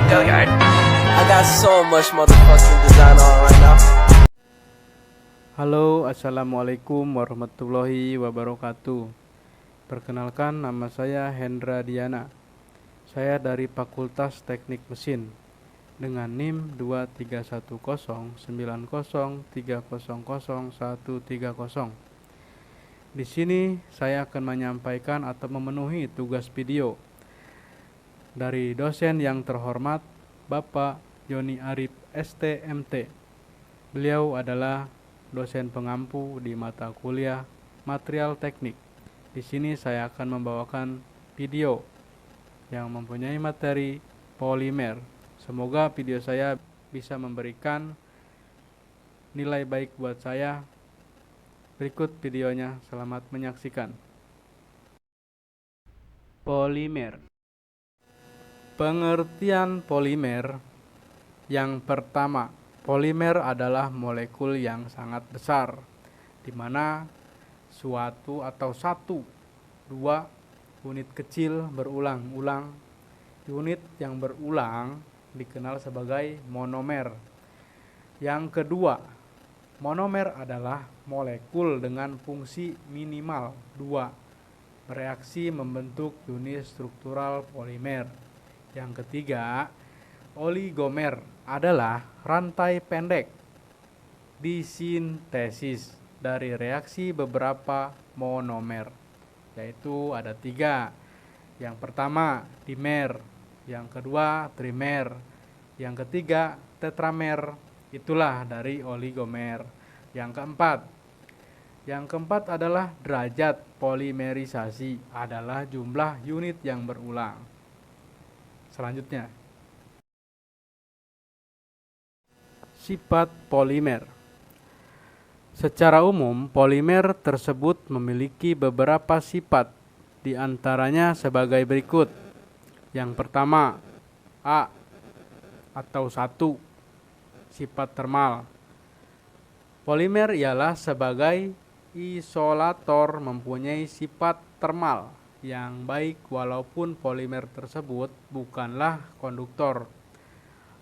Billiard. I got so much motherfucking design on right now. Halo, assalamualaikum warahmatullahi wabarakatuh. Perkenalkan, nama saya Hendra Diana. Saya dari Fakultas Teknik Mesin dengan NIM 2310903000130. Di sini saya akan menyampaikan atau memenuhi tugas video dari dosen yang terhormat Bapak Joni Arif STMT. Beliau adalah dosen pengampu di mata kuliah Material Teknik. Di sini saya akan membawakan video yang mempunyai materi polimer. Semoga video saya bisa memberikan nilai baik buat saya. Berikut videonya, selamat menyaksikan. Polimer. Pengertian polimer. Yang pertama, polimer adalah molekul yang sangat besar, di mana suatu atau dua unit kecil berulang-ulang. Unit yang berulang dikenal sebagai monomer. Yang kedua, monomer adalah molekul dengan fungsi minimal 2 bereaksi membentuk unit struktural polimer. Yang ketiga, oligomer adalah rantai pendek disintesis dari reaksi beberapa monomer, yaitu ada 3. Yang pertama dimer, yang kedua trimer, yang ketiga tetramer. Itulah dari oligomer. Yang keempat adalah derajat polimerisasi, adalah jumlah unit yang berulang. Selanjutnya, sifat polimer. Secara umum, polimer tersebut memiliki beberapa sifat, di antaranya sebagai berikut. Yang pertama, A atau 1, sifat termal. Polimer ialah sebagai isolator mempunyai sifat termal yang baik walaupun polimer tersebut bukanlah konduktor.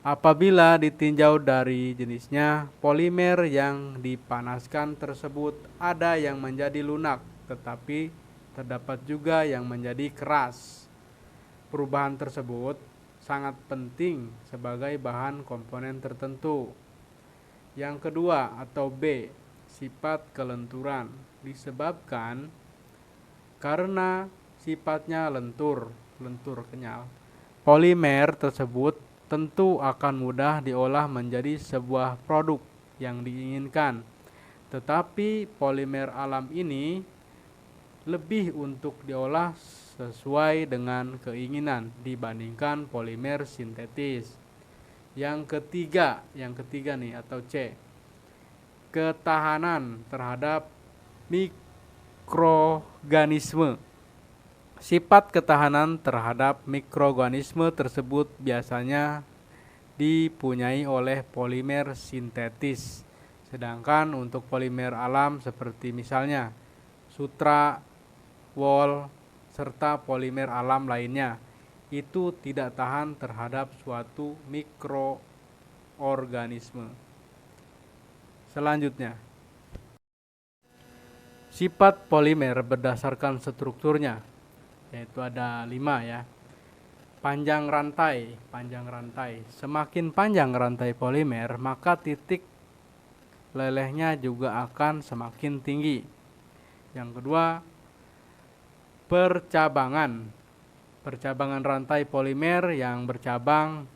Apabila ditinjau dari jenisnya, polimer yang dipanaskan tersebut ada yang menjadi lunak, tetapi terdapat juga yang menjadi keras. Perubahan tersebut sangat penting sebagai bahan komponen tertentu. Yang kedua atau B, sifat kelenturan, disebabkan karena sifatnya lentur kenyal. Polimer tersebut tentu akan mudah diolah menjadi sebuah produk yang diinginkan. Tetapi polimer alam ini lebih untuk diolah sesuai dengan keinginan dibandingkan polimer sintetis. Yang ketiga nih atau C, ketahanan terhadap mikroorganisme. Sifat ketahanan terhadap mikroorganisme tersebut biasanya dipunyai oleh polimer sintetis. Sedangkan untuk polimer alam seperti misalnya sutra, wol, serta polimer alam lainnya, itu tidak tahan terhadap suatu mikroorganisme. Selanjutnya, sifat polimer berdasarkan strukturnya, yaitu ada 5 ya. Panjang rantai. Semakin panjang rantai polimer, maka titik lelehnya juga akan semakin tinggi. Yang kedua, percabangan rantai polimer yang bercabang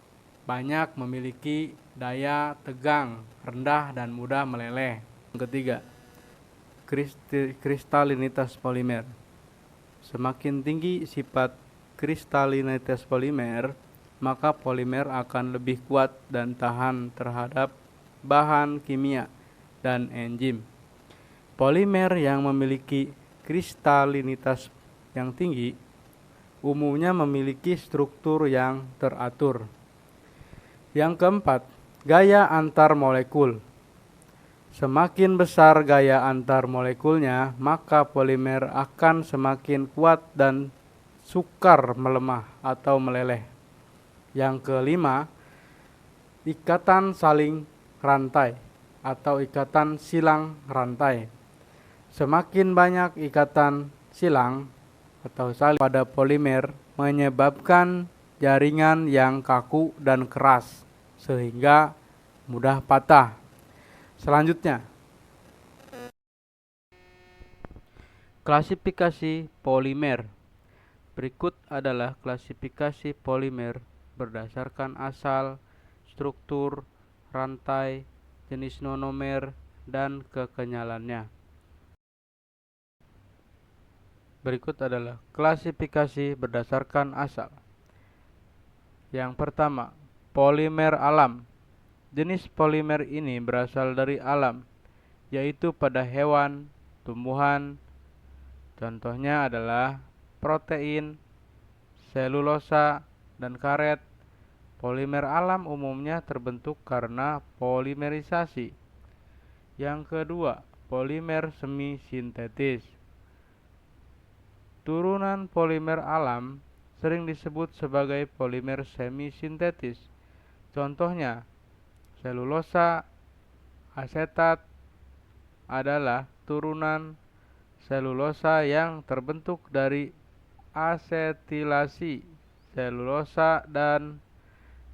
banyak memiliki daya tegang rendah dan mudah meleleh. Yang ketiga, kristalinitas polimer. Semakin tinggi sifat kristalinitas polimer, maka polimer akan lebih kuat dan tahan terhadap bahan kimia dan enzim. Polimer yang memiliki kristalinitas yang tinggi umumnya memiliki struktur yang teratur. Yang keempat, gaya antar molekul. Semakin besar gaya antar molekulnya, maka polimer akan semakin kuat dan sukar melemah atau meleleh. Yang kelima, ikatan saling rantai atau ikatan silang rantai. Semakin banyak ikatan silang atau saling pada polimer menyebabkan jaringan yang kaku dan keras sehingga mudah patah. Selanjutnya, klasifikasi polimer. Berikut adalah klasifikasi polimer berdasarkan asal, struktur, rantai, jenis monomer, dan kekenyalannya. Berikut adalah klasifikasi berdasarkan asal. Yang pertama, polimer alam. Jenis polimer ini berasal dari alam, yaitu pada hewan, tumbuhan. Contohnya adalah protein, selulosa, dan karet. Polimer alam umumnya terbentuk karena polimerisasi. Yang kedua, polimer semi sintetis. Turunan polimer alam sering disebut sebagai polimer semi sintetis. Contohnya, selulosa asetat adalah turunan selulosa yang terbentuk dari asetilasi selulosa dan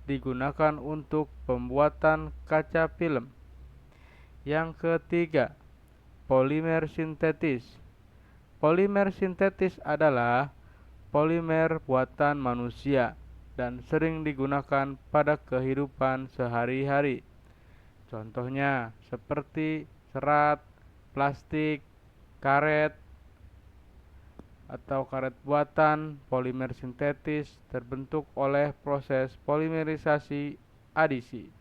digunakan untuk pembuatan kaca film. Yang ketiga, polimer sintetis. Polimer sintetis adalah polimer buatan manusia dan sering digunakan pada kehidupan sehari-hari. Contohnya seperti serat, plastik, karet, atau karet buatan. Polimer sintetis terbentuk oleh proses polimerisasi adisi.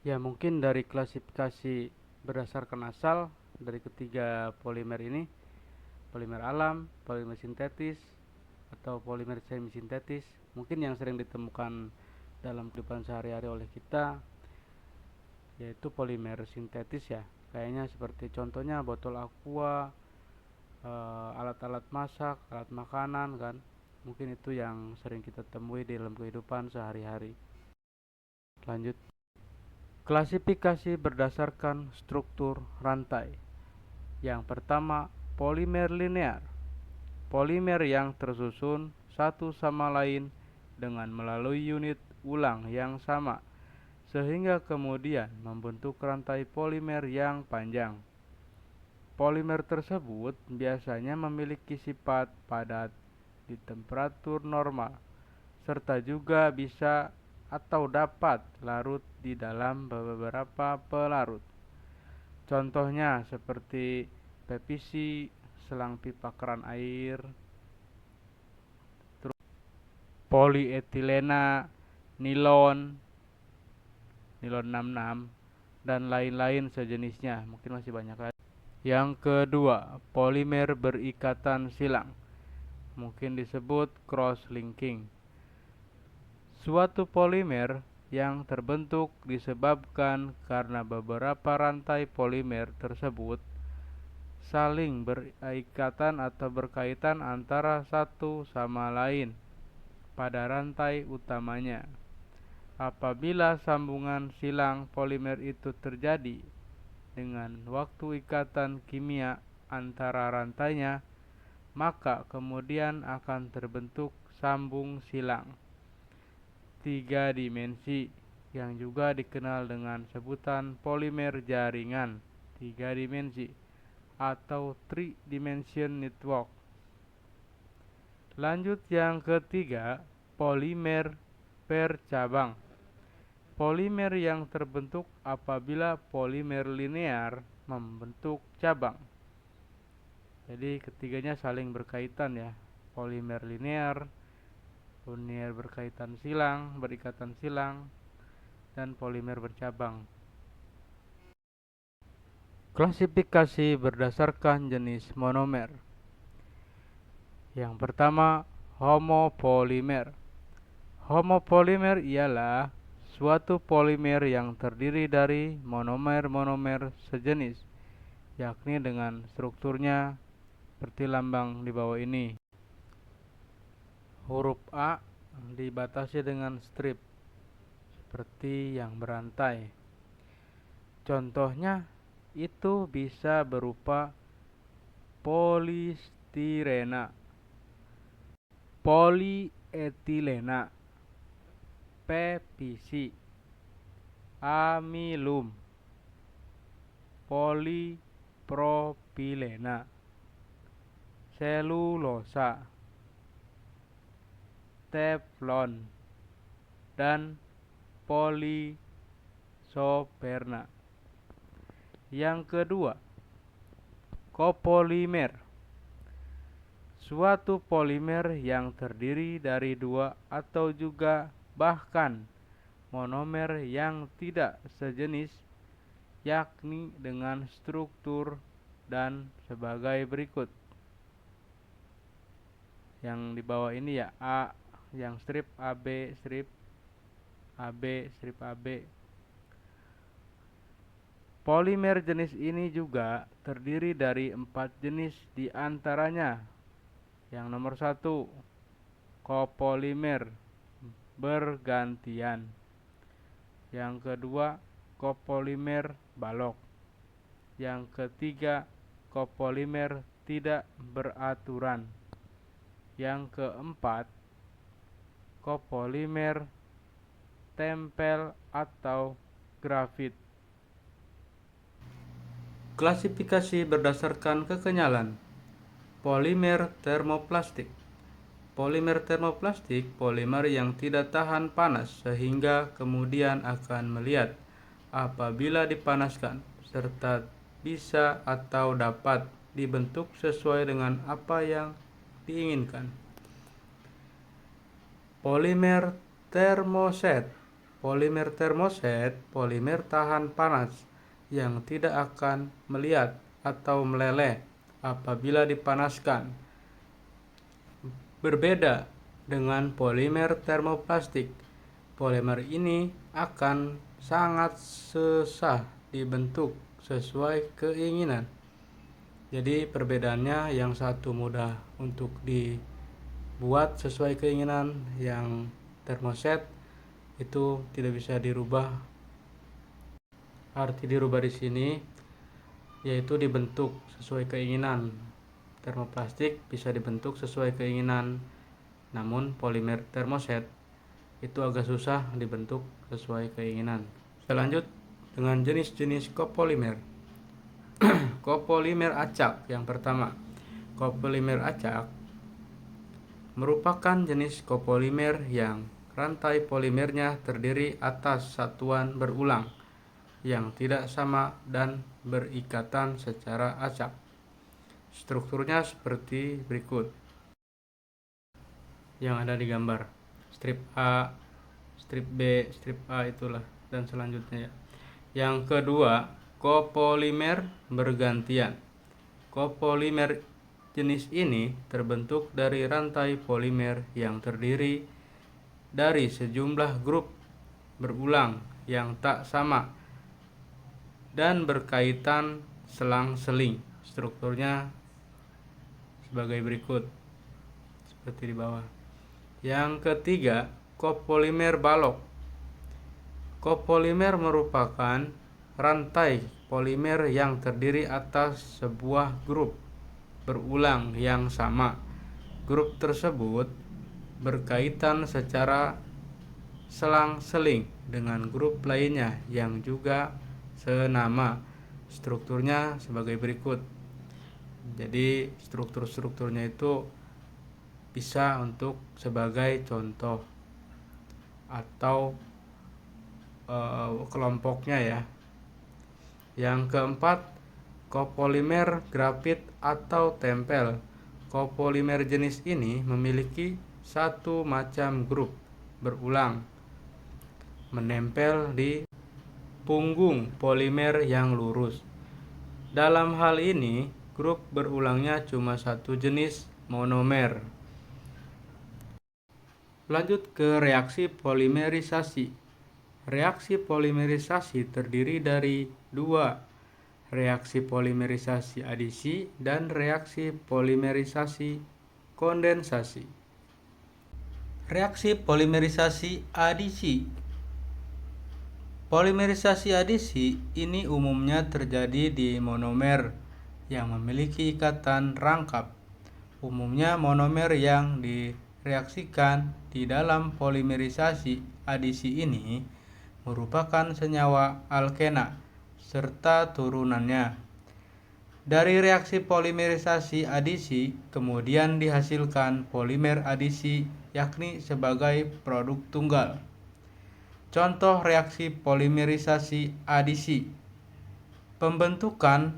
Ya, mungkin dari klasifikasi berdasarkan asal dari ketiga polimer ini, polimer alam, polimer sintetis, atau polimer semi sintetis, mungkin yang sering ditemukan dalam kehidupan sehari-hari oleh kita yaitu polimer sintetis ya. Kayaknya seperti contohnya botol aqua, alat-alat masak, alat makanan kan. Mungkin itu yang sering kita temui di dalam kehidupan sehari-hari. Lanjut. Klasifikasi berdasarkan struktur rantai. Yang pertama, polimer linear. Polimer yang tersusun satu sama lain dengan melalui unit ulang yang sama, sehingga kemudian membentuk rantai polimer yang panjang. Polimer tersebut biasanya memiliki sifat padat di temperatur normal, serta juga bisa atau dapat larut di dalam beberapa pelarut. Contohnya seperti PVC, selang pipa keran air, polietilena, nilon 66, dan lain-lain sejenisnya. Mungkin masih banyak lagi. Yang kedua, polimer berikatan silang, mungkin disebut cross-linking. Suatu polimer yang terbentuk disebabkan karena beberapa rantai polimer tersebut saling berikatan atau berkaitan antara satu sama lain pada rantai utamanya. Apabila sambungan silang polimer itu terjadi dengan waktu ikatan kimia antara rantainya, maka kemudian akan terbentuk sambung silang 3 dimensi yang juga dikenal dengan sebutan polimer jaringan 3 dimensi atau three-dimension network. Lanjut yang ketiga, polimer percabang. Polimer yang terbentuk apabila polimer linear membentuk cabang. Jadi ketiganya saling berkaitan ya. Polimer linear, polimer berkaitan silang, berikatan silang, dan polimer bercabang. Klasifikasi berdasarkan jenis monomer. Yang pertama, homopolimer. Homopolimer ialah suatu polimer yang terdiri dari monomer-monomer sejenis, yakni dengan strukturnya seperti lambang di bawah ini. Huruf A dibatasi dengan strip seperti yang berantai. Contohnya itu bisa berupa polistirena, polietilena, PVC, amilum, polipropilena, selulosa, teflon, dan polisoberna. Yang kedua, kopolimer. Suatu polimer yang terdiri dari dua atau juga bahkan monomer yang tidak sejenis, yakni dengan struktur dan sebagai berikut. Yang di bawah ini ya A, yang strip AB, strip AB, strip AB. Polimer jenis ini juga terdiri dari 4 jenis di antaranya. Yang nomor 1, kopolimer bergantian. Yang kedua, kopolimer balok. Yang ketiga, kopolimer tidak beraturan. Yang keempat, kopolimer tempel atau grafit. Klasifikasi berdasarkan kekenyalan. Polimer termoplastik. Polimer termoplastik polimer yang tidak tahan panas sehingga kemudian akan meliat apabila dipanaskan, serta bisa atau dapat dibentuk sesuai dengan apa yang diinginkan. Polimer termoset. Polimer termoset polimer tahan panas yang tidak akan meliat atau meleleh apabila dipanaskan. Berbeda dengan polimer termoplastik, polimer ini akan sangat susah dibentuk sesuai keinginan. Jadi perbedaannya, yang satu mudah untuk dibuat sesuai keinginan, yang termoset itu tidak bisa dirubah. Arti dirubah di sini yaitu dibentuk sesuai keinginan. Termoplastik bisa dibentuk sesuai keinginan, namun polimer termoset itu agak susah dibentuk sesuai keinginan. Kita lanjut dengan jenis-jenis kopolimer. Kopolimer acak yang pertama. Kopolimer acak merupakan jenis kopolimer yang rantai polimernya terdiri atas satuan berulang yang tidak sama dan berikatan secara acak. Strukturnya seperti berikut yang ada di gambar. Strip A, strip B, strip A itulah, dan selanjutnya ya. Yang kedua, kopolimer bergantian. Kopolimer jenis ini terbentuk dari rantai polimer yang terdiri dari sejumlah grup berulang yang tak sama dan berkaitan selang-seling. Strukturnya sebagai berikut, seperti di bawah. Yang ketiga, kopolimer balok. Kopolimer merupakan rantai polimer yang terdiri atas sebuah grup berulang yang sama. Grup tersebut berkaitan secara selang-seling dengan grup lainnya yang juga senama. Strukturnya sebagai berikut. Jadi struktur-strukturnya itu bisa untuk sebagai contoh atau kelompoknya ya. Yang keempat, kopolimer grafit atau tempel. Kopolimer jenis ini memiliki satu macam grup berulang menempel di punggung polimer yang lurus. Dalam hal ini, grup berulangnya cuma satu jenis monomer. Lanjut ke reaksi polimerisasi. Reaksi polimerisasi terdiri dari dua, reaksi polimerisasi adisi dan reaksi polimerisasi kondensasi. Reaksi polimerisasi adisi. Polimerisasi adisi ini umumnya terjadi di monomer yang memiliki ikatan rangkap. Umumnya monomer yang direaksikan di dalam polimerisasi adisi ini merupakan senyawa alkena serta turunannya. Dari reaksi polimerisasi adisi kemudian dihasilkan polimer adisi yakni sebagai produk tunggal. Contoh reaksi polimerisasi adisi. Pembentukan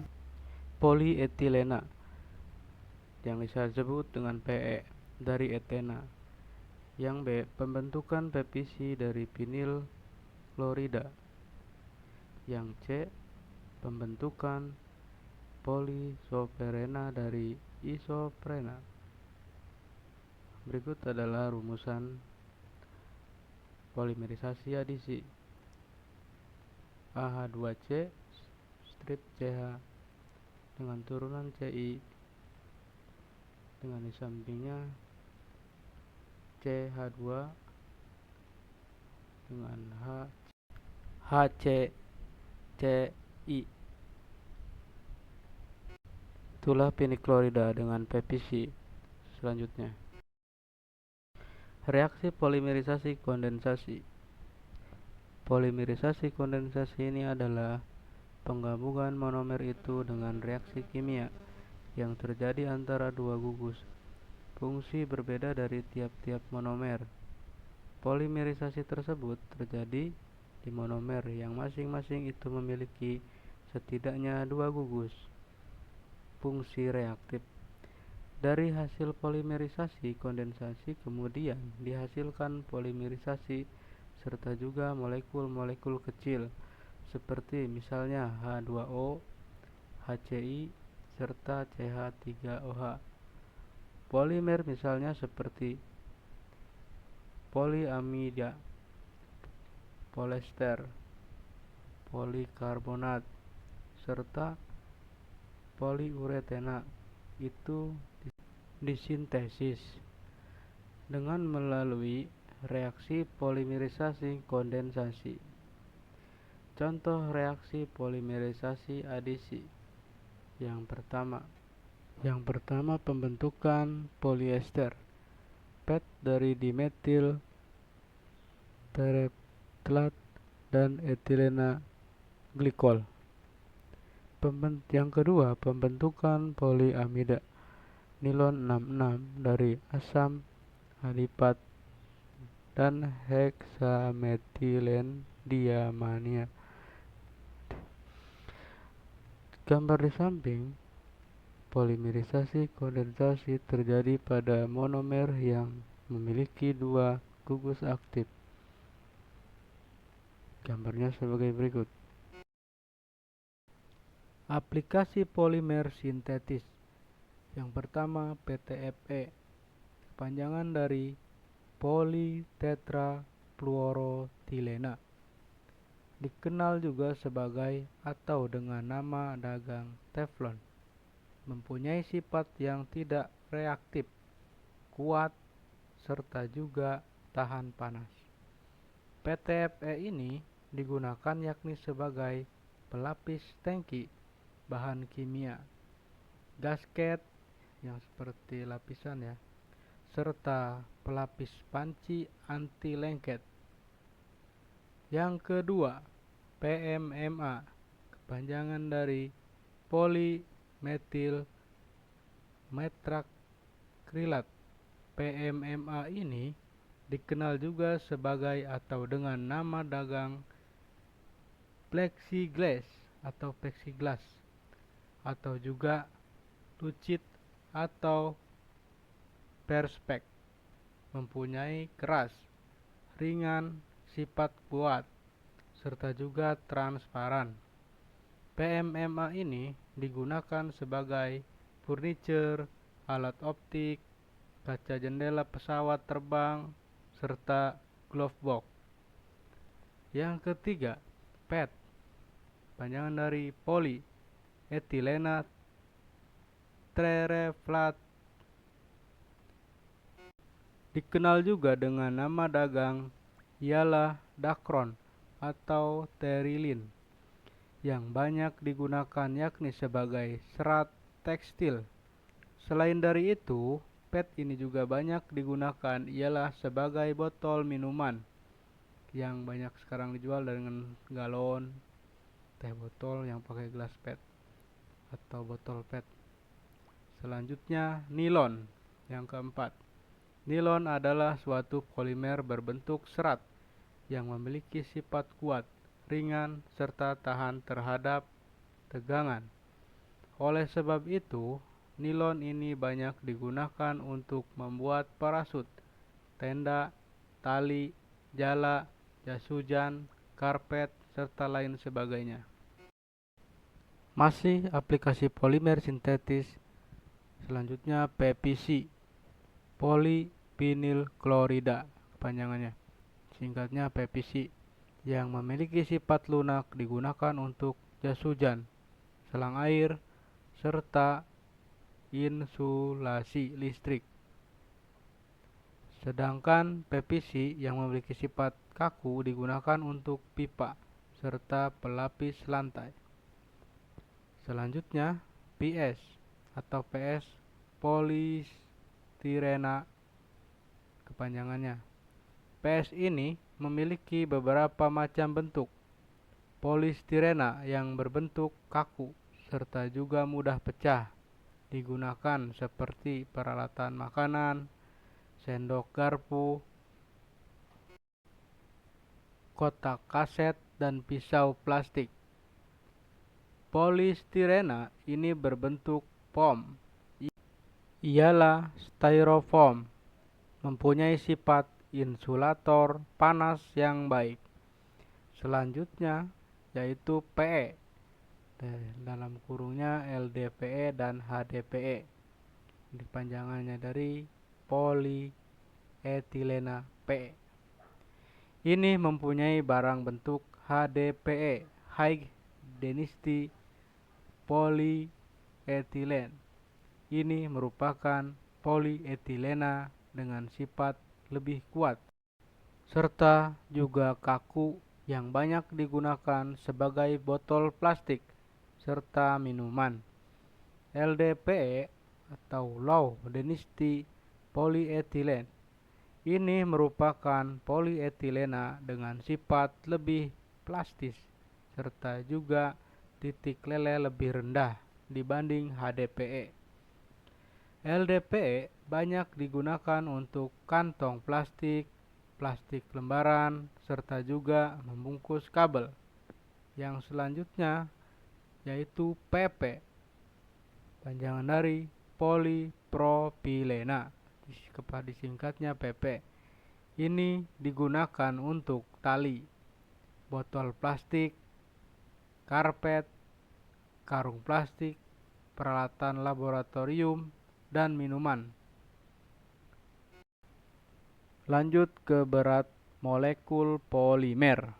polietilena yang bisa disebut dengan PE dari etena. Yang B, pembentukan PVC dari vinil klorida. Yang C, pembentukan polisoprena dari isoprena. Berikut adalah rumusan polimerisasi adisi. AH2C strip CH dengan turunan CI dengan di sampingnya CH2 dengan HCCI. Itulah vinil klorida dengan PVC. Selanjutnya, reaksi polimerisasi kondensasi. Polimerisasi kondensasi ini adalah penggabungan monomer itu dengan reaksi kimia yang terjadi antara dua gugus. Fungsi berbeda dari tiap-tiap monomer. Polimerisasi tersebut terjadi di monomer yang masing-masing itu memiliki setidaknya dua gugus. Fungsi reaktif. Dari hasil polimerisasi kondensasi kemudian dihasilkan polimerisasi serta juga molekul-molekul kecil seperti misalnya H2O, HCI, serta CH3OH. Polimer misalnya seperti poliamida, polester, polikarbonat, serta poliuretana itu disintesis dengan melalui reaksi polimerisasi kondensasi. Contoh reaksi polimerisasi adisi. Yang pertama pembentukan polyester PET dari dimetil terephthalate dan etilena glikol. Yang kedua pembentukan poliamida nilon 66 dari asam alipat dan heksametilen diamania. Gambar di samping, polimerisasi kondensasi terjadi pada monomer yang memiliki dua gugus aktif. Gambarnya sebagai berikut. Aplikasi polimer sintetis. Yang pertama PTFE, kepanjangan dari politetrafluorotilena. Dikenal juga sebagai atau dengan nama dagang teflon. Mempunyai sifat yang tidak reaktif, kuat, serta juga tahan panas. PTFE ini digunakan yakni sebagai pelapis tangki bahan kimia, gasket yang seperti lapisan ya, serta pelapis panci anti lengket. Yang kedua, PMMA, kepanjangan dari polimetil metrakrilat. PMMA ini dikenal juga sebagai atau dengan nama dagang plexiglass atau juga lucid atau perspek. Mempunyai keras, ringan, sifat kuat, serta juga transparan. PMMA ini digunakan sebagai furniture, alat optik, kaca jendela pesawat terbang, serta glove box. Yang ketiga, PET, panjangan dari polyetilena terephthalate. Dikenal juga dengan nama dagang ialah dacron atau terilin yang banyak digunakan yakni sebagai serat tekstil. Selain dari itu, PET ini juga banyak digunakan ialah sebagai botol minuman yang banyak sekarang dijual dengan galon, teh botol yang pakai gelas PET atau botol PET. Selanjutnya, nilon yang keempat. Nilon adalah suatu polimer berbentuk serat yang memiliki sifat kuat, ringan, serta tahan terhadap tegangan. Oleh sebab itu, nilon ini banyak digunakan untuk membuat parasut, tenda, tali, jala, jas hujan, karpet, serta lain sebagainya. Masih aplikasi polimer sintetis, selanjutnya PVC, polyvinyl klorida kepanjangannya, singkatnya PVC, yang memiliki sifat lunak digunakan untuk jas hujan, selang air, serta insulasi listrik. Sedangkan PVC yang memiliki sifat kaku digunakan untuk pipa serta pelapis lantai. Selanjutnya, PS atau PS, polistirena kepanjangannya. PS ini memiliki beberapa macam bentuk. Polistirena yang berbentuk kaku serta juga mudah pecah digunakan seperti peralatan makanan, sendok garpu, kotak kaset, dan pisau plastik. Polistirena ini berbentuk foam. Ialah styrofoam, mempunyai sifat insulator panas yang baik. Selanjutnya yaitu PE, dalam kurungnya LDPE dan HDPE. Dipanjangannya dari polyetilena PE. Ini mempunyai barang bentuk HDPE, High Density Polyethylene. Ini merupakan polyetilena dengan sifat lebih kuat, serta juga kaku yang banyak digunakan sebagai botol plastik serta minuman. LDPE atau Low Density Polyethylene ini merupakan polyetilena dengan sifat lebih plastis serta juga titik leleh lebih rendah dibanding HDPE. LDPE banyak digunakan untuk kantong plastik, plastik lembaran, serta juga membungkus kabel. Yang selanjutnya yaitu PP, panjangan dari polipropilena, disingkatnya PP. Ini digunakan untuk tali, botol plastik, karpet, karung plastik, peralatan laboratorium, dan minuman. Lanjut ke berat molekul polimer.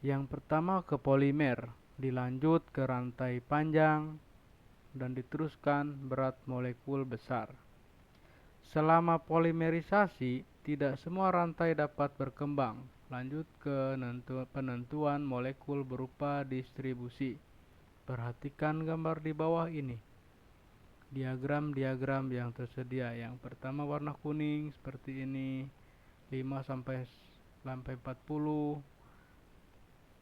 Yang pertama ke polimer, dilanjut ke rantai panjang, dan diteruskan berat molekul besar. Selama polimerisasi, tidak semua rantai dapat berkembang. Lanjut ke penentuan molekul berupa distribusi. Perhatikan gambar di bawah ini. Diagram-diagram yang tersedia. Yang pertama warna kuning seperti ini, 5 sampai 40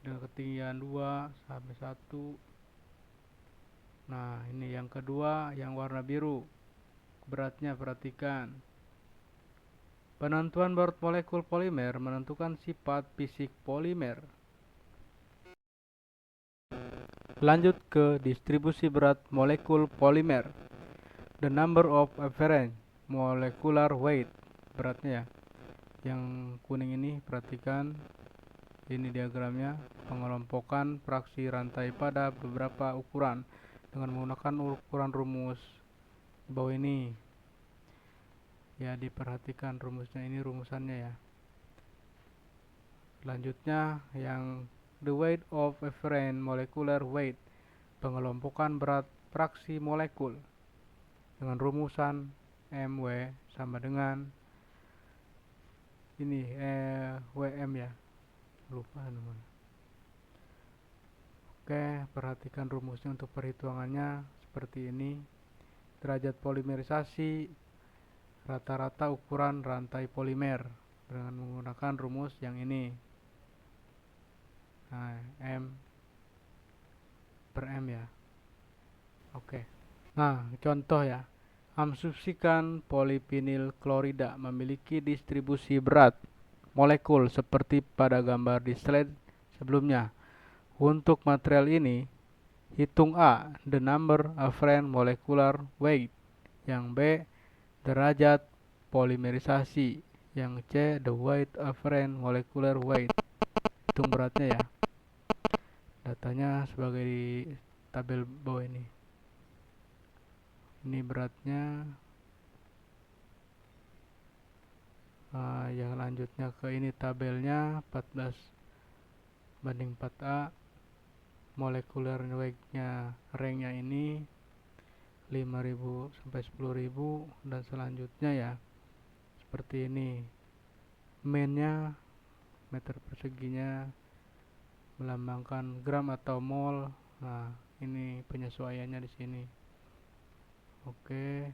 dengan ketinggian 2 sampai 1. Nah, ini yang kedua yang warna biru. Beratnya perhatikan. Penentuan berat molekul polimer menentukan sifat fisik polimer. Lanjut ke distribusi berat molekul polimer. The number of apparent molecular weight, beratnya ya. Yang kuning ini perhatikan, ini diagramnya, pengelompokan fraksi rantai pada beberapa ukuran dengan menggunakan ukuran rumus di bawah ini. Ya, diperhatikan rumusnya, ini rumusannya ya. Selanjutnya yang the weight of afferent molecular weight, pengelompokan berat fraksi molekul dengan rumusan MW sama dengan ini WM ya, lupa namanya. Oke, perhatikan rumusnya untuk perhitungannya seperti ini. Derajat polimerisasi rata-rata ukuran rantai polimer dengan menggunakan rumus yang ini. Nah, M per M ya. Oke. Nah, contoh ya. Asumsikan polivinil klorida memiliki distribusi berat molekul seperti pada gambar di slide sebelumnya. Untuk material ini, hitung A, the number of friend molecular weight, yang B, derajat polimerisasi, yang C, the weight of friend molecular weight. Hitung beratnya ya. Datanya sebagai di tabel bawah ini. Ini beratnya. Yang lanjutnya ke ini tabelnya 14 banding 4A. Molecular weight-nya rank-nya ini 5.000 sampai 10.000 dan selanjutnya ya seperti ini. Main-nya meter perseginya melambangkan gram atau mol. Nah, ini penyesuaiannya di sini. Oke.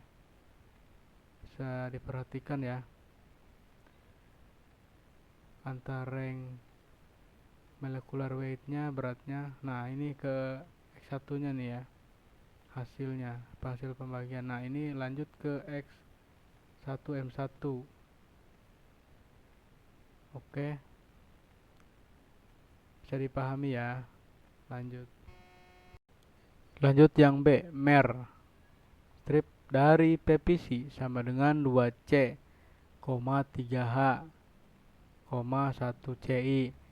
Bisa diperhatikan ya. Antara rank molecular weight-nya, beratnya. Nah, ini ke X1-nya nih ya. Hasilnya, hasil pembagian. Nah, ini lanjut ke X1M1. Oke. Bisa dipahami ya. Lanjut yang B, mer. Strip dari PVC sama dengan 2C, 3H, 1CI.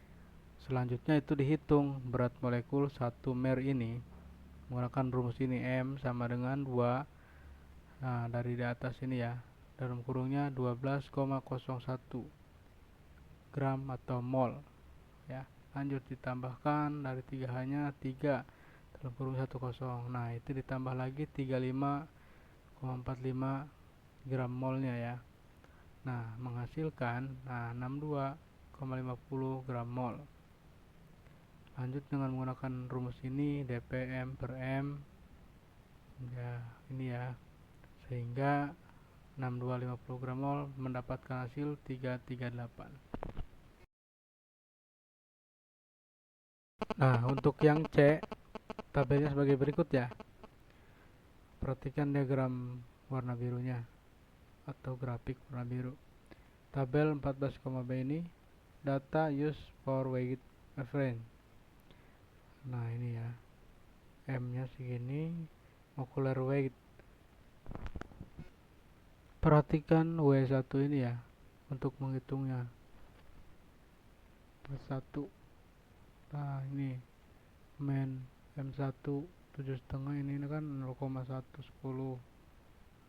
Selanjutnya itu dihitung berat molekul 1 mer ini menggunakan rumus ini, M sama dengan 2. Nah, dari di atas ini ya, dalam kurungnya 12,01 gram atau mol ya. Lanjut ditambahkan dari 3H-nya 3 dalam kurung 10. Nah, itu ditambah lagi 35,45 gram molnya ya. Nah, menghasilkan 62,50 gram mol. Lanjut dengan menggunakan rumus ini, dpm per m ya, ini ya, sehingga 6250 gram mol mendapatkan hasil 338. Nah, untuk yang C, tabelnya sebagai berikut ya. Perhatikan diagram warna birunya atau grafik warna biru. Tabel 14,B ini data used for weight reference. Nah, ini ya, M-nya segini, molecular weight. Perhatikan W1 ini ya, untuk menghitungnya. W1. Nah, ini main M1 7,5 ini kan 0,110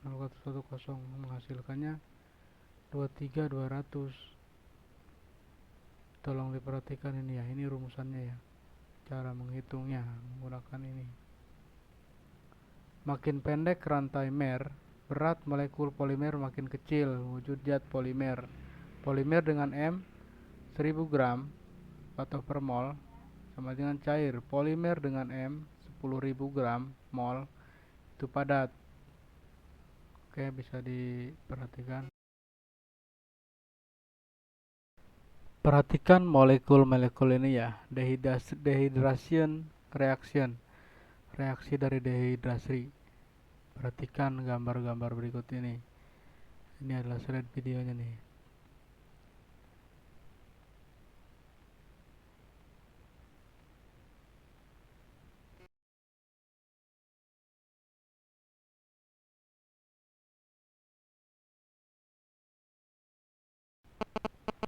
0,110 menghasilkannya 23.200. Tolong diperhatikan ini ya, ini rumusannya ya, cara menghitungnya menggunakan ini. Makin pendek rantai mer, berat molekul polimer makin kecil, wujud zat polimer. Polimer dengan M 1000 gram atau per mol sama dengan cair. Polimer dengan M 10.000 gram mol itu padat. Oke, bisa diperhatikan. Perhatikan molekul-molekul ini ya, dehydration reaction, reaksi dari dehidrasi. Perhatikan gambar-gambar berikut ini. Ini adalah slide videonya nih.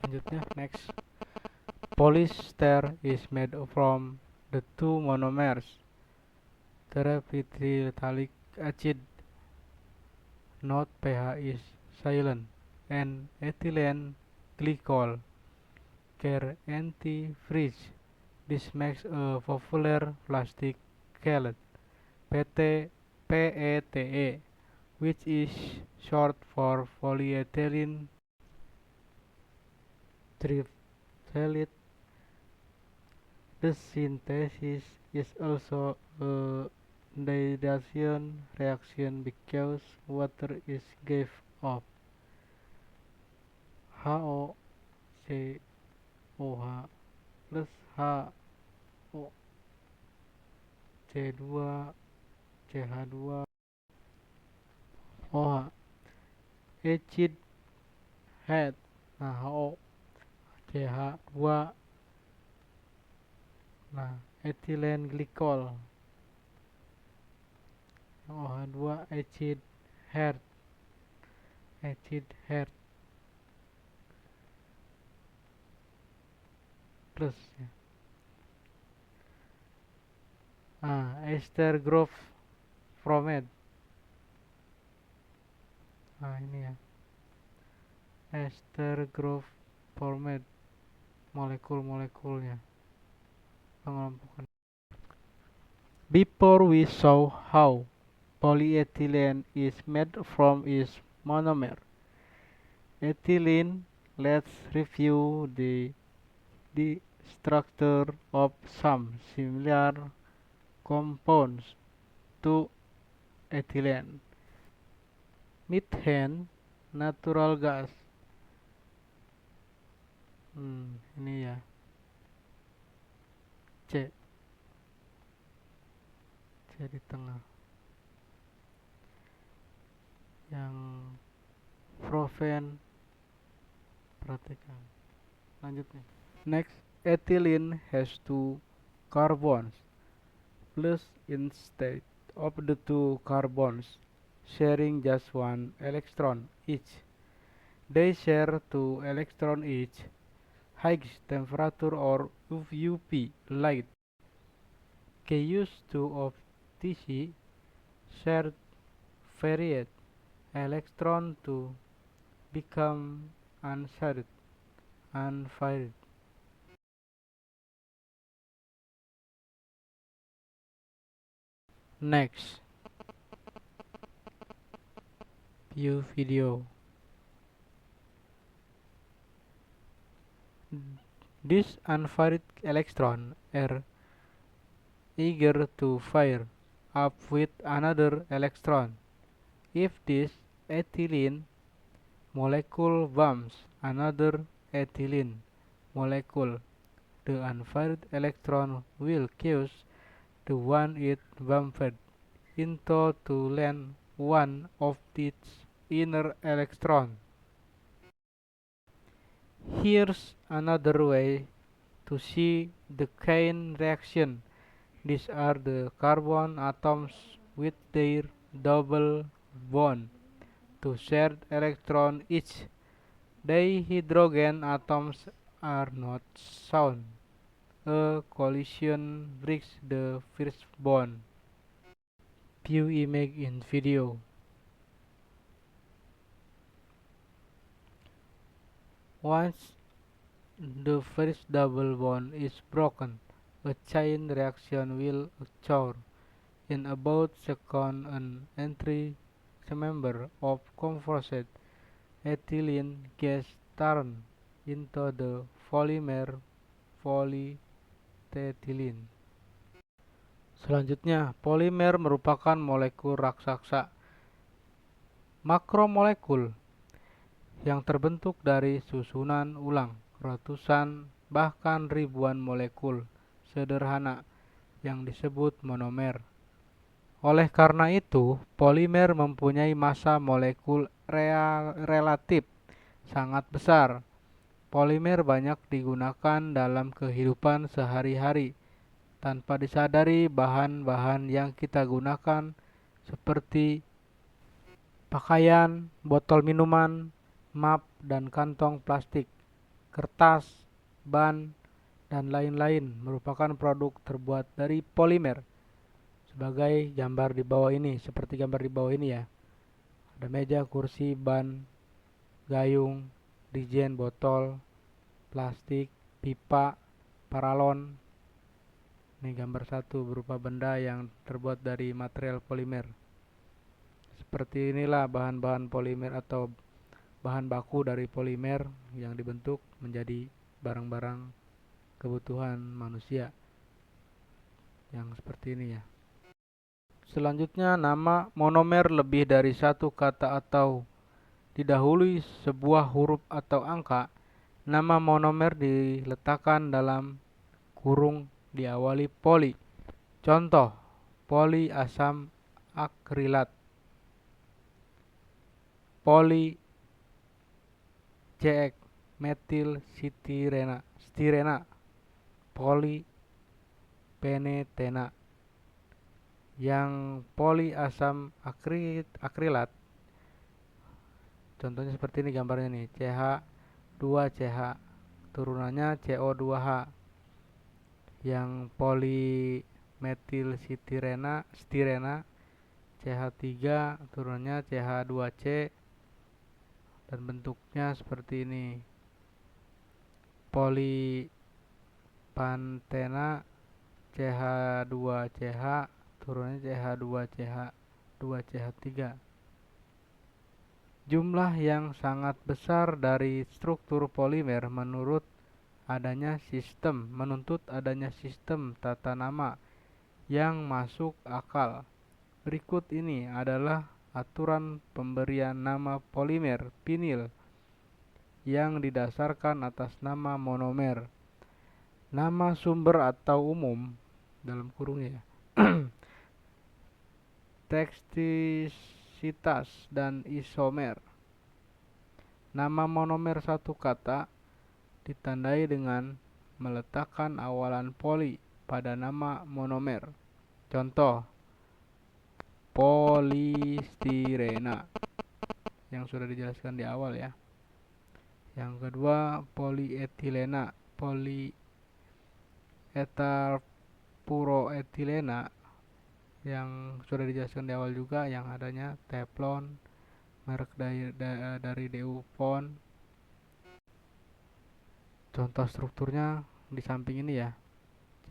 Lanjutnya, next. Polyester is made from the two monomers terephthalic acid. Note pH is silent and ethylene glycol care antifreeze. This makes a popular plastic called PETA which is short for polyethylene triphthalate. The synthesis is also a dihydration reaction because water is given off HOCOH plus HOC2 CH2 OH acid head. Nah, HOCH2, nah, ethylene glycol. OH2 acid head plus ya. Ester growth bromide. Nah, ini ya, ester growth bromide, molekul-molekulnya, pengelompokan. Before we saw how polyethylene is made from its monomer, ethylene, let's review the structure of some similar compounds to ethylene. Methane, natural gas. Ini ya, C di tengah. Yang propane, perhatikan. Lanjutnya. Next, ethylene has two carbons plus instead of the two carbons sharing just one electron each. They share two electrons each. High temperature or UV light Ku2 of Tc shared varied electron to become unfired. Next, view video. This unfired electron are eager to fire up with another electron. If this ethylene molecule bumps another ethylene molecule, the unfired electron will cause the one it bumped into to land one of its inner electrons. Here's another way to see the chain reaction. These are the carbon atoms with their double bond to shared electron each. The hydrogen atoms are not shown. A collision breaks the first bond. View image in video. Once the first double bond is broken, a chain reaction will occur. In about second, an entry member of compressed ethylene gas turns into the polymer polyethylene. Selanjutnya, polimer merupakan molekul raksasa makromolekul yang terbentuk dari susunan ulang ratusan bahkan ribuan molekul sederhana yang disebut monomer. Oleh karena itu, polimer mempunyai massa molekul relatif sangat besar. Polimer banyak digunakan dalam kehidupan sehari-hari tanpa disadari. Bahan-bahan yang kita gunakan seperti pakaian, botol minuman, map dan kantong plastik, kertas, ban, dan lain-lain merupakan produk terbuat dari polimer. Sebagai gambar di bawah ini, seperti gambar di bawah ini ya. Ada meja, kursi, ban, gayung, dijen, botol, plastik, pipa, paralon. Ini gambar satu berupa benda yang terbuat dari material polimer. Seperti inilah bahan-bahan polimer atau bahan baku dari polimer yang dibentuk menjadi barang-barang kebutuhan manusia yang seperti ini ya. Selanjutnya, nama monomer lebih dari satu kata atau didahului sebuah huruf atau angka. Nama monomer diletakkan dalam kurung diawali poli. Contoh, poli asam akrilat, poli CX metil stirena, poli penetena. Yang poli asam akrilat contohnya seperti ini gambarnya nih, CH2CH, turunannya CO2H. Yang poli metil stirena CH3, turunannya CH2C, dan bentuknya seperti ini. Poli pantena CH2CH, turunannya CH2CH 2CH3. Jumlah yang sangat besar dari struktur polimer menuntut adanya sistem tata nama yang masuk akal. Berikut ini adalah aturan pemberian nama polimer vinil yang didasarkan atas nama monomer. Nama sumber atau umum dalam kurungnya tekstisitas dan isomer. Nama monomer satu kata ditandai dengan meletakkan awalan poli pada nama monomer. Contoh, polistirena yang sudah dijelaskan di awal ya. Yang kedua, polietilena, polieterpuroetilena yang sudah dijelaskan di awal juga, yang adanya teflon, merek dari DuPont. Contoh strukturnya di samping ini ya,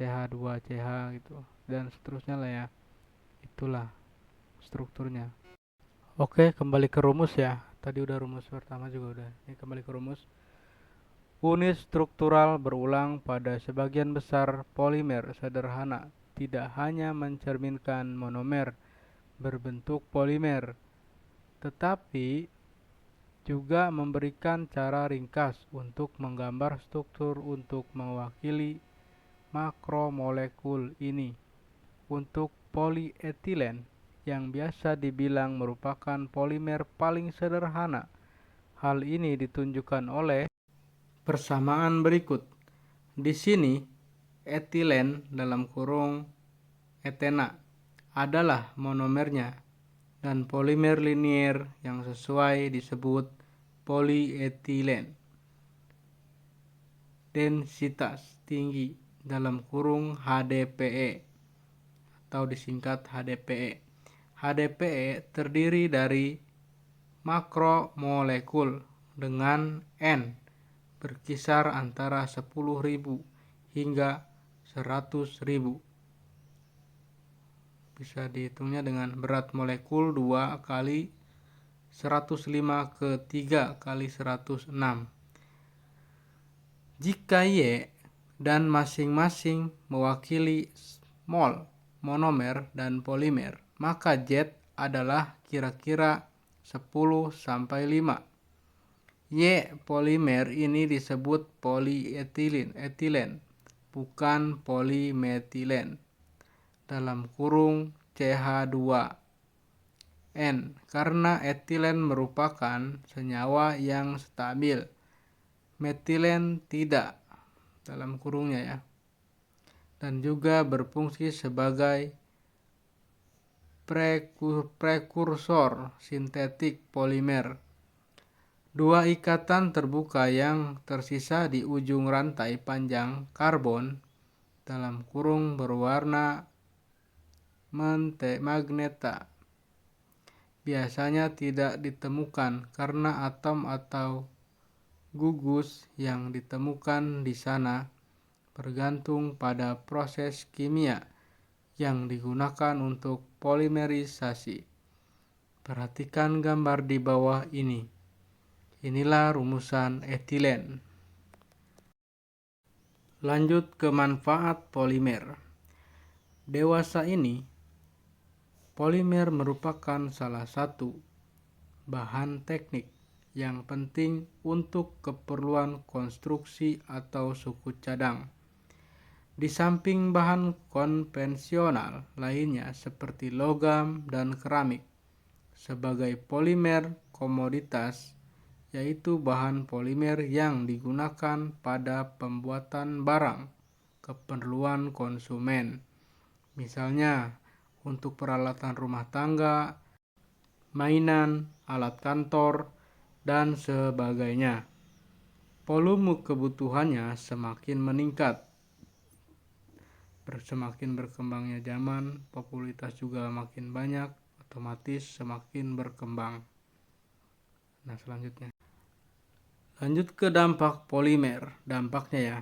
CH2CH gitu, dan seterusnya lah ya. Itulah strukturnya. Oke, kembali ke rumus ya. Tadi udah rumus pertama juga udah. Ini kembali ke rumus. Unit struktural berulang pada sebagian besar polimer sederhana tidak hanya mencerminkan monomer berbentuk polimer, tetapi juga memberikan cara ringkas untuk menggambar struktur untuk mewakili makromolekul ini. Untuk polietilen, yang biasa dibilang merupakan polimer paling sederhana, hal ini ditunjukkan oleh persamaan berikut. Di sini, etilen dalam kurung etena adalah monomernya, dan polimer linier yang sesuai disebut polietilen. Densitas tinggi dalam kurung HDPE atau disingkat HDPE. HDPE terdiri dari makromolekul dengan N berkisar antara 10.000 hingga 100.000. Bisa dihitungnya dengan berat molekul 2 kali 105 ke 3 kali 106. Jika Y dan masing-masing mewakili mol, monomer, dan polimer, maka Z adalah kira-kira 10 sampai 5. Y polimer ini disebut polietilen, bukan polimetilen. Dalam kurung CH2N, karena etilen merupakan senyawa yang stabil, metilen tidak, dalam kurungnya ya, dan juga berfungsi sebagai prekursor sintetik polimer. Dua ikatan terbuka yang tersisa di ujung rantai panjang karbon dalam kurung berwarna magneta biasanya tidak ditemukan karena atom atau gugus yang ditemukan di sana bergantung pada proses kimia yang digunakan untuk polimerisasi. Perhatikan gambar di bawah ini. Inilah rumusan etilen. Lanjut ke manfaat polimer. Dewasa ini, polimer merupakan salah satu bahan teknik yang penting untuk keperluan konstruksi atau suku cadang. Di samping bahan konvensional lainnya seperti logam dan keramik, sebagai polimer komoditas, yaitu bahan polimer yang digunakan pada pembuatan barang keperluan konsumen. Misalnya, untuk peralatan rumah tangga, mainan, alat kantor, dan sebagainya. Volume kebutuhannya semakin meningkat. Semakin berkembangnya zaman, popularitas juga makin banyak, otomatis semakin berkembang. Nah, selanjutnya. Lanjut ke dampak polimer. Dampaknya ya.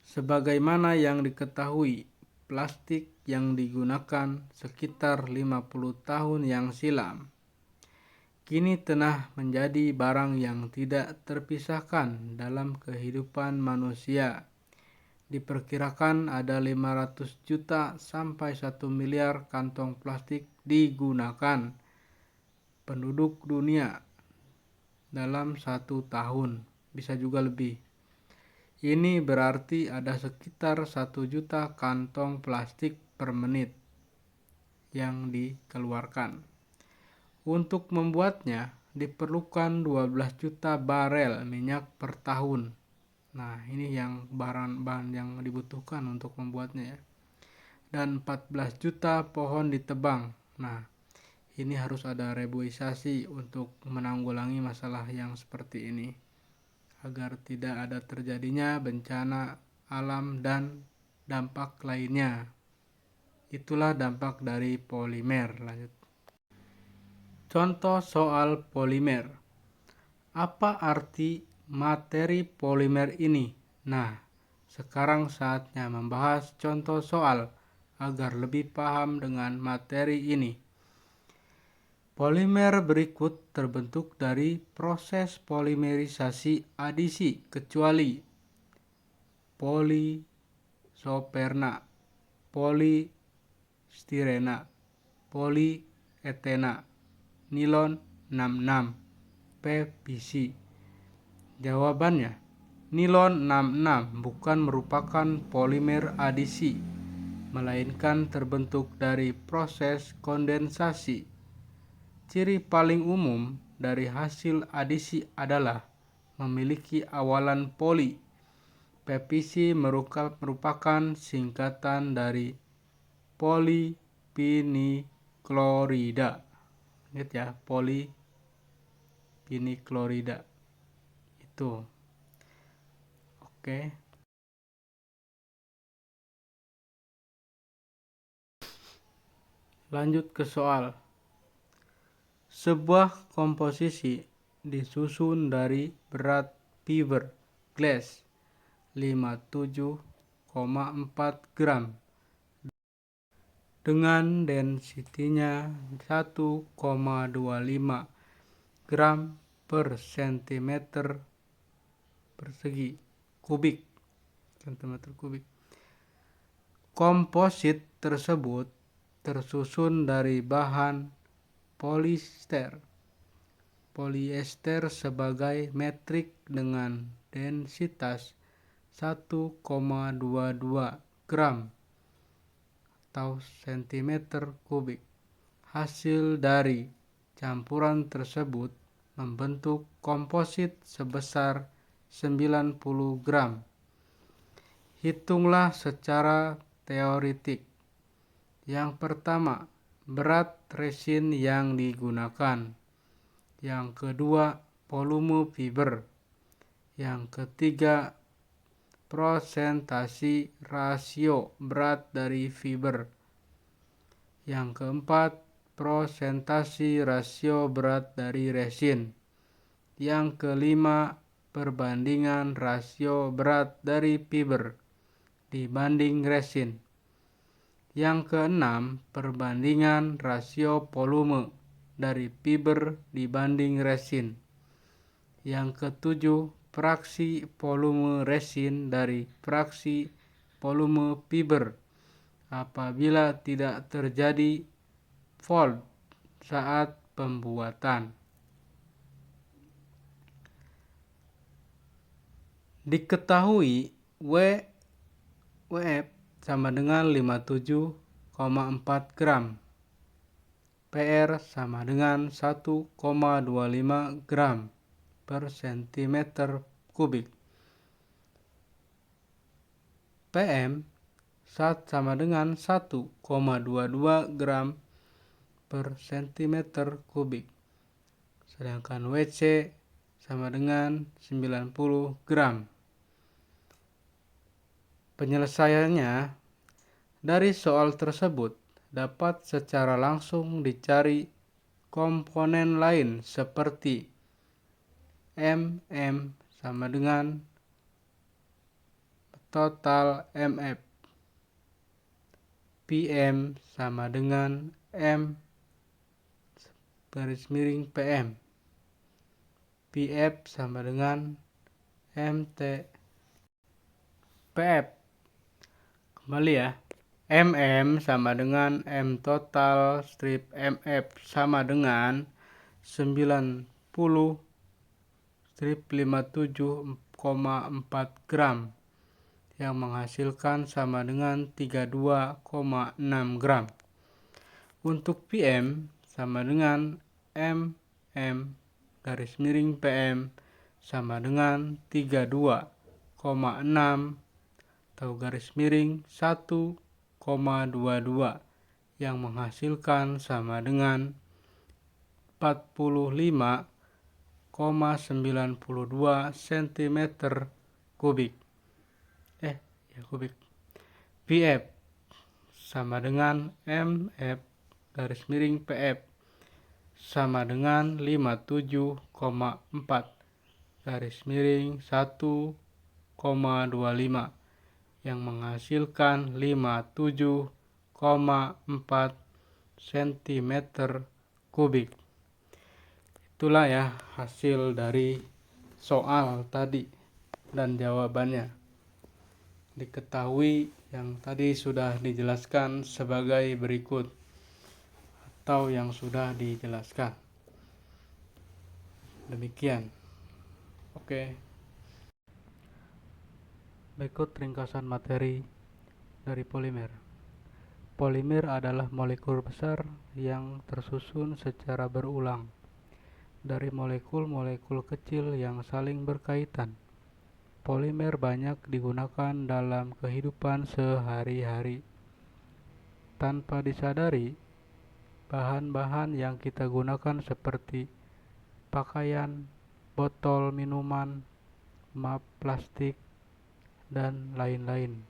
Sebagaimana yang diketahui, plastik yang digunakan sekitar 50 tahun yang silam kini telah menjadi barang yang tidak terpisahkan dalam kehidupan manusia. Diperkirakan ada 500 juta sampai 1 miliar kantong plastik digunakan penduduk dunia dalam 1 tahun, bisa juga lebih. Ini berarti ada sekitar 1 juta kantong plastik per menit yang dikeluarkan. Untuk membuatnya diperlukan 12 juta barel minyak per tahun. Nah, ini yang bahan yang dibutuhkan untuk membuatnya ya. Dan 14 juta pohon ditebang. Nah, ini harus ada reboisasi untuk menanggulangi masalah yang seperti ini, agar tidak ada terjadinya bencana alam dan dampak lainnya. Itulah dampak dari polimer. Lanjut. Contoh soal polimer. Apa arti materi polimer ini? Nah, sekarang saatnya membahas contoh soal agar lebih paham dengan materi ini. Polimer berikut terbentuk dari proses polimerisasi adisi kecuali polisoperna, polistirena, polietena, nilon 66, PVC. Jawabannya, nilon 66 bukan merupakan polimer adisi, melainkan terbentuk dari proses kondensasi. Ciri paling umum dari hasil adisi adalah memiliki awalan poli. PVC merupakan singkatan dari polivinilklorida. Ingat ya, polivinilklorida. Itu. Oke. Lanjut ke soal. Sebuah komposisi disusun dari berat fiberglass 57,4 gram dengan densitinya 1,25 gram per centimeter persegi kubik. Komposit tersebut tersusun dari bahan polyester sebagai metrik dengan densitas 1,22 gram atau centimeter kubik. Hasil dari campuran tersebut membentuk komposit sebesar 90 gram. Hitunglah secara teoretik. Yang pertama, berat resin yang digunakan. Yang kedua, volume fiber. Yang ketiga, persentase rasio berat dari fiber. Yang keempat, persentase rasio berat dari resin. Yang kelima, perbandingan rasio berat dari fiber dibanding resin. Yang keenam, perbandingan rasio volume dari fiber dibanding resin. Yang ketujuh, fraksi volume resin dari fraksi volume fiber apabila tidak terjadi fold saat pembuatan. Diketahui WF sama dengan 57,4 gram. PR sama dengan 1,25 gram per cm kubik. PM sama dengan 1,22 gram per cm kubik. Sedangkan WC sama dengan 90 gram. Penyelesaiannya, dari soal tersebut dapat secara langsung dicari komponen lain seperti MM sama dengan total MF, PM sama dengan M garis miring PM, PF sama dengan MT PF. Kembali ya, MM sama dengan M total strip MF sama dengan 90 strip 57,4 gram yang menghasilkan sama dengan 32,6 gram. Untuk PM sama dengan MM garis miring PM sama dengan 32,6 atau garis miring 1,22 yang menghasilkan sama dengan 45,92 cm kubik. PF sama dengan MF garis miring PF sama dengan 57,4 garis miring 1,25 yang menghasilkan 57,4 cm kubik. Itulah ya hasil dari soal tadi dan jawabannya. Diketahui yang tadi sudah dijelaskan sebagai berikut atau yang sudah dijelaskan. Demikian. Oke. Berikut ringkasan materi dari polimer. Polimer adalah molekul besar yang tersusun secara berulang dari molekul-molekul kecil yang saling berkaitan. Polimer banyak digunakan dalam kehidupan sehari-hari. Tanpa disadari, bahan-bahan yang kita gunakan seperti pakaian, botol minuman, map plastik, dan lain-lain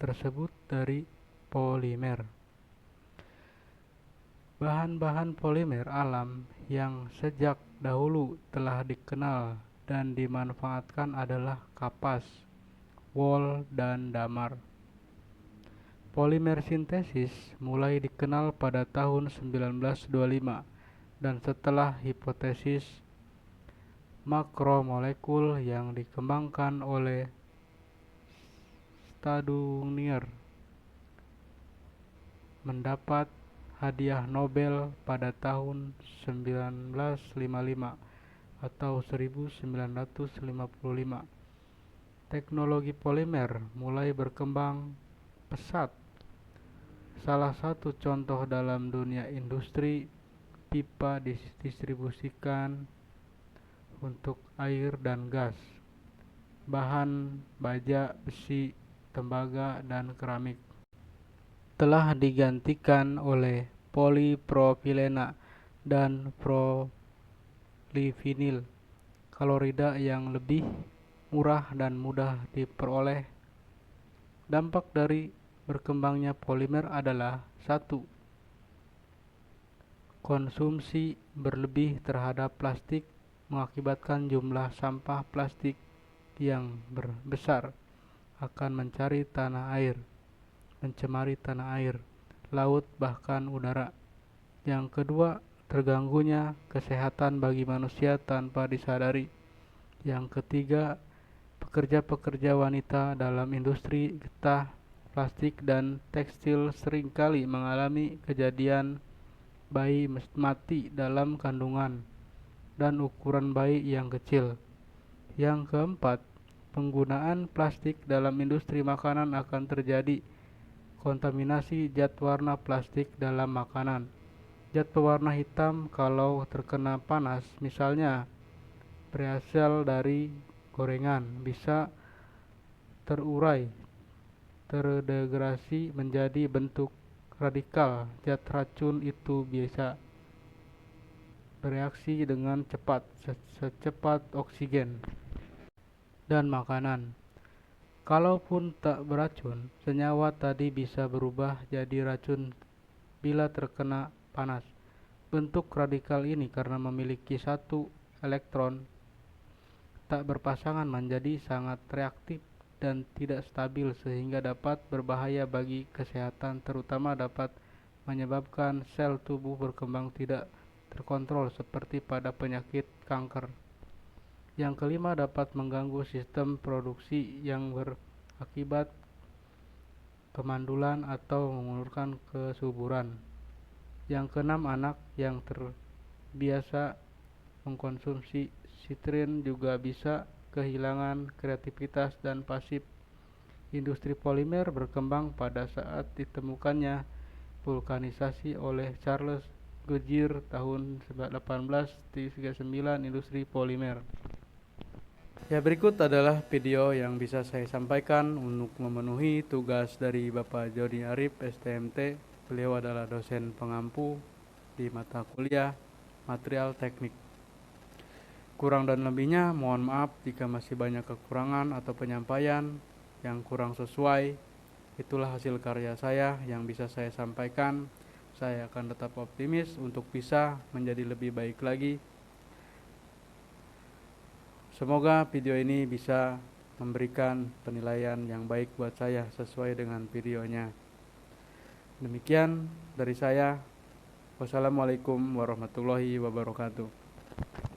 tersebut dari polimer. Bahan-bahan polimer alam yang sejak dahulu telah dikenal dan dimanfaatkan adalah kapas, wol, dan damar. Polimer sintesis mulai dikenal pada tahun 1925 dan setelah hipotesis makromolekul yang dikembangkan oleh Staudinger mendapat hadiah Nobel pada tahun 1955 atau 1955. Teknologi polimer mulai berkembang pesat. Salah satu contoh dalam dunia industri, pipa didistribusikan untuk air dan gas, bahan baja, besi, tembaga, dan keramik telah digantikan oleh polipropilena dan polivinil klorida yang lebih murah dan mudah diperoleh. Dampak dari berkembangnya polimer adalah 1. Konsumsi berlebih terhadap plastik mengakibatkan jumlah sampah plastik yang besar akan mencemari tanah air, laut, bahkan udara. Yang kedua, terganggunya kesehatan bagi manusia tanpa disadari. Yang ketiga, pekerja-pekerja wanita dalam industri getah, plastik, dan tekstil seringkali mengalami kejadian bayi mati dalam kandungan dan ukuran bayi yang kecil. Yang keempat, penggunaan plastik dalam industri makanan akan terjadi kontaminasi zat warna plastik dalam makanan. Zat pewarna hitam kalau terkena panas, misalnya berasal dari gorengan, bisa terurai, terdegradasi menjadi bentuk radikal. Zat racun itu bisa bereaksi dengan cepat, secepat oksigen dan makanan. Kalaupun tak beracun, senyawa tadi bisa berubah jadi racun bila terkena panas. Bentuk radikal ini karena memiliki satu elektron tak berpasangan menjadi sangat reaktif dan tidak stabil sehingga dapat berbahaya bagi kesehatan, terutama dapat menyebabkan sel tubuh berkembang tidak terkontrol seperti pada penyakit kanker. Yang kelima, dapat mengganggu sistem produksi yang berakibat kemandulan atau mengurangkan kesuburan. Yang keenam, anak yang terbiasa mengkonsumsi sitrin juga bisa kehilangan kreativitas dan pasif. Industri polimer berkembang pada saat ditemukannya vulkanisasi oleh Charles Goodyear tahun 1839 industri polimer. Ya, berikut adalah video yang bisa saya sampaikan untuk memenuhi tugas dari Bapak Joni Arif, STMT. Beliau adalah dosen pengampu di mata kuliah material teknik. Kurang dan lebihnya mohon maaf jika masih banyak kekurangan atau penyampaian yang kurang sesuai. Itulah hasil karya saya yang bisa saya sampaikan. Saya akan tetap optimis untuk bisa menjadi lebih baik lagi. Semoga video ini bisa memberikan penilaian yang baik buat saya sesuai dengan videonya. Demikian dari saya. Wassalamualaikum warahmatullahi wabarakatuh.